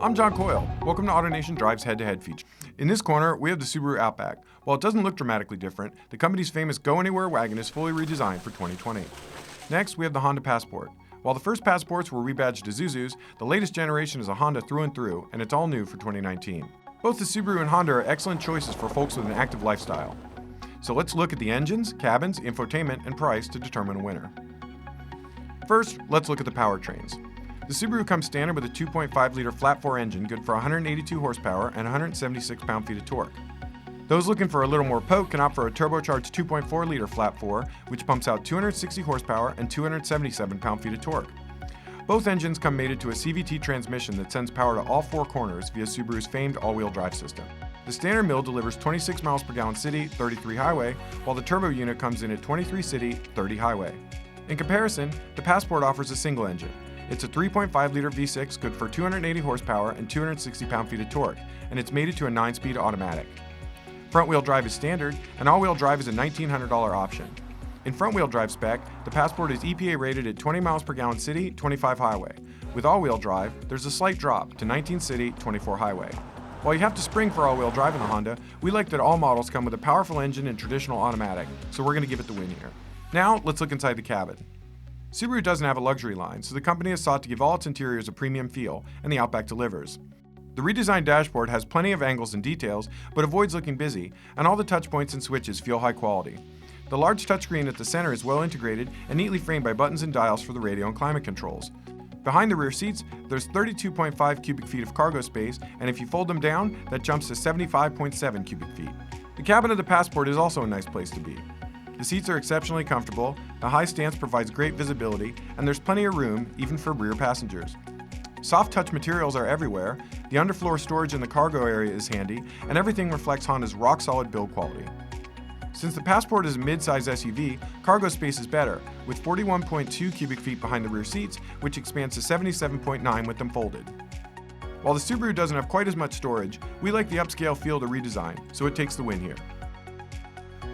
I'm John Coyle. Welcome to AutoNation Drive's head-to-head feature. In this corner, we have the Subaru Outback. While it doesn't look dramatically different, the company's famous Go-Anywhere wagon is fully redesigned for 2020. Next, we have the Honda Passport. While the first Passports were rebadged Isuzus, the latest generation is a Honda through and through, and it's all new for 2019. Both the Subaru and Honda are excellent choices for folks with an active lifestyle. So let's look at the engines, cabins, infotainment, and price to determine a winner. First, let's look at the powertrains. The Subaru comes standard with a 2.5-liter flat-4 engine good for 182 horsepower and 176 pound-feet of torque. Those looking for a little more poke can opt for a turbocharged 2.4-liter flat-4, which pumps out 260 horsepower and 277 pound-feet of torque. Both engines come mated to a CVT transmission that sends power to all four corners via Subaru's famed all-wheel drive system. The standard mill delivers 26 miles per gallon city, 33 highway, while the turbo unit comes in at 23 city, 30 highway. In comparison, the Passport offers a single engine. It's a 3.5-liter V6 good for 280 horsepower and 260 pound-feet of torque, and it's mated to a 9-speed automatic. Front-wheel drive is standard, and all-wheel drive is a $1,900 option. In front-wheel drive spec, the Passport is EPA rated at 20 miles per gallon city, 25 highway. With all-wheel drive, there's a slight drop to 19 city, 24 highway. While you have to spring for all-wheel drive in the Honda, we like that all models come with a powerful engine and traditional automatic, so we're going to give it the win here. Now, let's look inside the cabin. Subaru doesn't have a luxury line, so the company has sought to give all its interiors a premium feel, and the Outback delivers. The redesigned dashboard has plenty of angles and details, but avoids looking busy, and all the touchpoints and switches feel high quality. The large touchscreen at the center is well integrated and neatly framed by buttons and dials for the radio and climate controls. Behind the rear seats, there's 32.5 cubic feet of cargo space, and if you fold them down, that jumps to 75.7 cubic feet. The cabin of the Passport is also a nice place to be. The seats are exceptionally comfortable, the high stance provides great visibility, and there's plenty of room, even for rear passengers. Soft touch materials are everywhere, the underfloor storage in the cargo area is handy, and everything reflects Honda's rock-solid build quality. Since the Passport is a mid-size SUV, cargo space is better, with 41.2 cubic feet behind the rear seats, which expands to 77.9 with them folded. While the Subaru doesn't have quite as much storage, we like the upscale feel to redesign, so it takes the win here.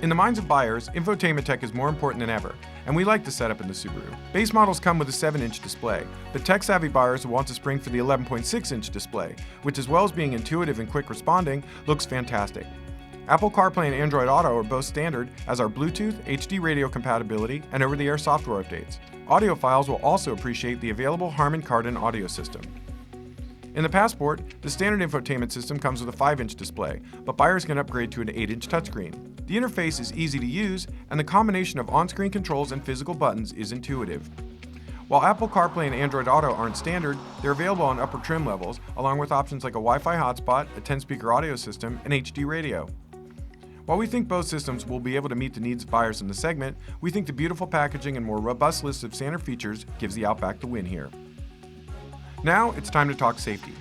In the minds of buyers, infotainment tech is more important than ever, and we like the setup in the Subaru. Base models come with a 7-inch display, but tech-savvy buyers will want to spring for the 11.6-inch display, which as well as being intuitive and quick responding, looks fantastic. Apple CarPlay and Android Auto are both standard, as are Bluetooth, HD radio compatibility, and over-the-air software updates. Audiophiles will also appreciate the available Harman Kardon audio system. In the Passport, the standard infotainment system comes with a 5-inch display, but buyers can upgrade to an 8-inch touchscreen. The interface is easy to use, and the combination of on-screen controls and physical buttons is intuitive. While Apple CarPlay and Android Auto aren't standard, they're available on upper trim levels, along with options like a Wi-Fi hotspot, a 10-speaker audio system, and HD radio. While we think both systems will be able to meet the needs of buyers in the segment, we think the beautiful packaging and more robust list of standard features gives the Outback the win here. Now, it's time to talk safety.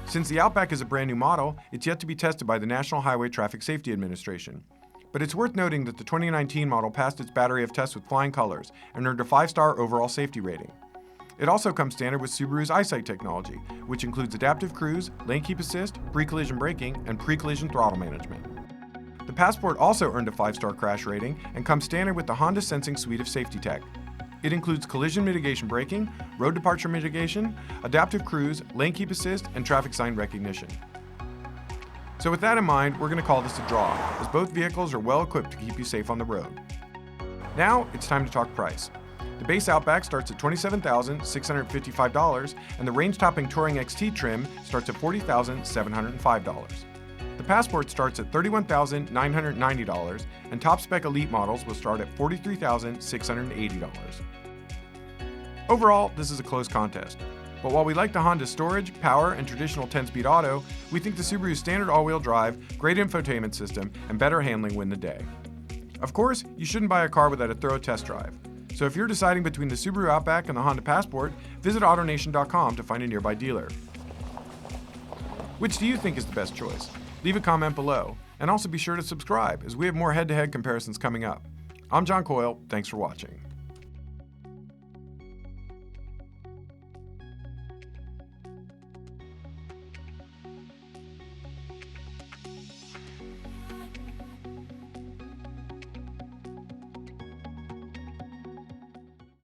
Since the Outback is a brand new model, it's yet to be tested by the National Highway Traffic Safety Administration. But it's worth noting that the 2019 model passed its battery of tests with flying colors and earned a 5-star overall safety rating. It also comes standard with Subaru's EyeSight technology, which includes adaptive cruise, lane keep assist, pre-collision braking, and pre-collision throttle management. The Passport also earned a 5-star crash rating and comes standard with the Honda Sensing suite of safety tech. It includes collision mitigation braking, road departure mitigation, adaptive cruise, lane keep assist, and traffic sign recognition. So with that in mind, we're going to call this a draw, as both vehicles are well equipped to keep you safe on the road. Now, it's time to talk price. The base Outback starts at $27,655, and the range-topping Touring XT trim starts at $40,705. The Passport starts at $31,990, and top-spec Elite models will start at $43,680. Overall, this is a close contest. But while we like the Honda storage, power, and traditional 10-speed auto, we think the Subaru's standard all-wheel drive, great infotainment system, and better handling win the day. Of course, you shouldn't buy a car without a thorough test drive. So if you're deciding between the Subaru Outback and the Honda Passport, visit AutoNation.com to find a nearby dealer. Which do you think is the best choice? Leave a comment below, and also be sure to subscribe, as we have more head-to-head comparisons coming up. I'm John Coyle, thanks for watching.